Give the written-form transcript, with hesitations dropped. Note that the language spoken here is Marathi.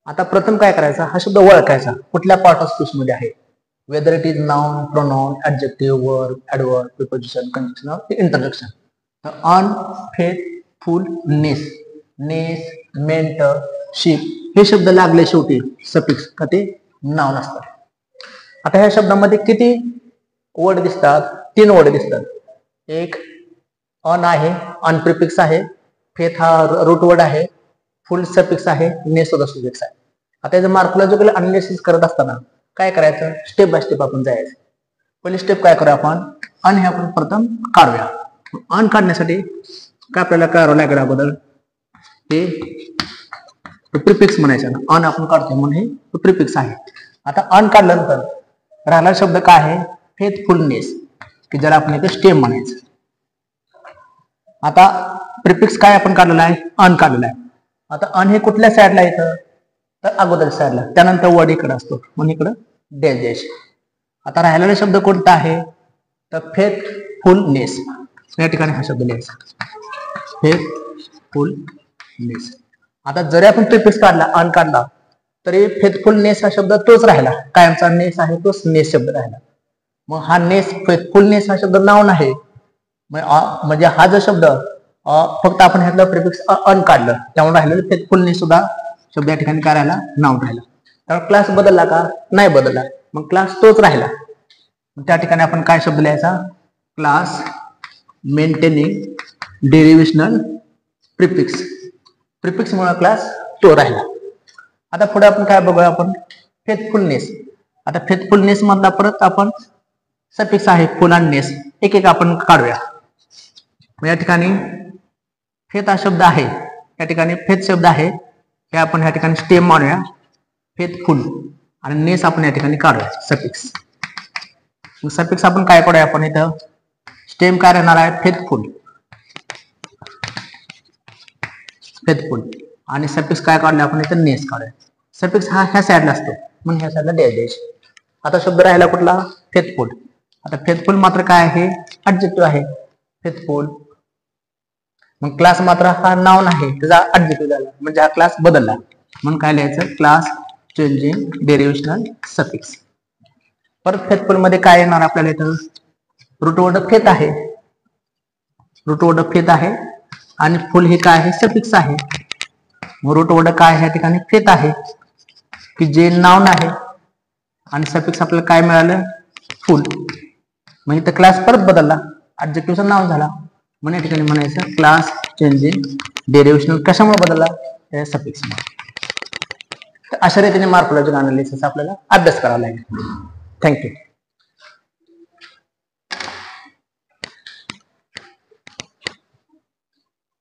आता प्रथम काय करायचा, हा शब्द ओळखायचा कुठल्या पार्ट ऑफ स्पीच मध्ये आहे, whether it is noun, pronoun, adjective, verb, adverb, preposition, conjunction or interjection. Unfaithfulness, ness, ment, ship हे शब्द लागले शेवटी सफिक्स का ते नाउन असतात. आता ह्या शब्दामध्ये किती वर्ड दिसतात, 3 वर्ड दिसतात. एक अन आहे, अन प्रिफिक्स आहे, फेथ हा रूट वर्ड आहे, फुल सफिक्स आहे, नेस सुद्धा सफिक्स आहे. आता याचं मार्फॉलॉजिकल अनालिसिस करत असताना काय करायचं, स्टेप बाय स्टेप आपण जायचं. पहिली स्टेप काय करूया आपण, अन हे आपण प्रथम काढूया. अन काढण्यासाठी काय आपल्याला करावं लागेल, अगोदर ते प्रिफिक्स म्हणायचं. अन आपण काढतोय म्हणून हे प्रिफिक्स आहे. आता अन काढल्यानंतर राहिला शब्द काय आहे, फेथफुलनेस, की ज्याला आपण इथे स्टेम म्हणायचं. आता प्रिफिक्स काय आपण काढलेला आहे, अन काढलेला आहे. आता अन हे कुठल्या साईडला येतं, तर अगोदर साईडला, त्यानंतर वर्ड इकडे असतो म्हणून इकडं डॅश डॅश. आता राहिलेला शब्द कोणता आहे, तर फेथफुलनेस. या ठिकाणी हा शब्द लिहायचा, फेथफुलनेस. आता जरी आपण प्रिफिक्स काढला, अन काढला, तरी फेथफुलनेस हा शब्द तोच राहिला, कायमचा नेस आहे तोच नेस शब्द राहिला. मग हा नेस, फेथफुलनेस हा शब्द नाउन आहे, म्हणजे हा जो शब्द फक्त आपण ह्यातलं प्रिफिक्स अन काढलं त्यामुळे राहिलेलं फेथफुलनेस सुद्धा शब्द या ठिकाणी काय राहिला, नाउन राहिला. तर क्लास बदलला का, नाही बदलला, मग क्लास तोच राहिला. त्या ठिकाणी आपण काय शब्द लिहायचा, क्लास मेंटेनिंग डेरिव्हेशनल प्रिफिक्स. प्रिफिक्स मुळे क्लास तो राहिला. आता पुढे आपण काय बघूया, आपण फेथफुलनेस. आता फेथफुलनेस मधला परत आपण सफिक्स आहे फुल आणि नेस, एक एक आपण काढूया. या ठिकाणी फेथ हा शब्द आहे, या ठिकाणी फेथ शब्द आहे, हे आपण या ठिकाणी स्टेम मानूया फेथफुल, आणि नेस आपण या ठिकाणी काढूया सफिक्स. सफिक्स आपण काय काढूया, आपण इथं स्टेम काय राहणार आहे, फेथफुल, फेथफुल, आणि सफिक्स काय काढले आपण इथं नेस काढूया. सफिक्स हा ह्या साईडला असतो म्हणून ह्या साईडला डॅश डॅश. आता शब्द राहिला कुठला, फेथफुल. आता फेथफुल मात्र काय आहे, ऍडजेक्टिव्ह आहे फेथफुल. मग क्लास मात्र हा नाउन आहे, त्याचा ऍडजेक्टिव्ह झाला, म्हणजे हा क्लास बदलला म्हणून काय लिहायचं, क्लास चेंजिंग डेरिव्हेशनल सफिक्स. परत फेथफुल मध्ये काय येणार आपल्याला इथं, रूट वर्ड फेथ आहे, रूट वर्ड फेथ आहे, आणि फुल हे काय आहे, सफिक्स आहे. रूट वर्ड काय आहे या ठिकाणी, फेथ आहे, की जे नाउन आहे, आणि सफिक्स आपल्याला काय मिळालं, फुल. मग इथं क्लास परत बदलला, ऍडजेक्टिव्हचा नाव झाला, म्हणून या ठिकाणी म्हणायचं क्लास चेंजिंग डेरिव्हेशनल. कशामुळे बदलला, त्या सफिक्स मुळे. तर अशा रीतीने मॉर्फॉलॉजिकल अनालिसिस आपल्याला अभ्यास करावा लागेल. थँक्यू.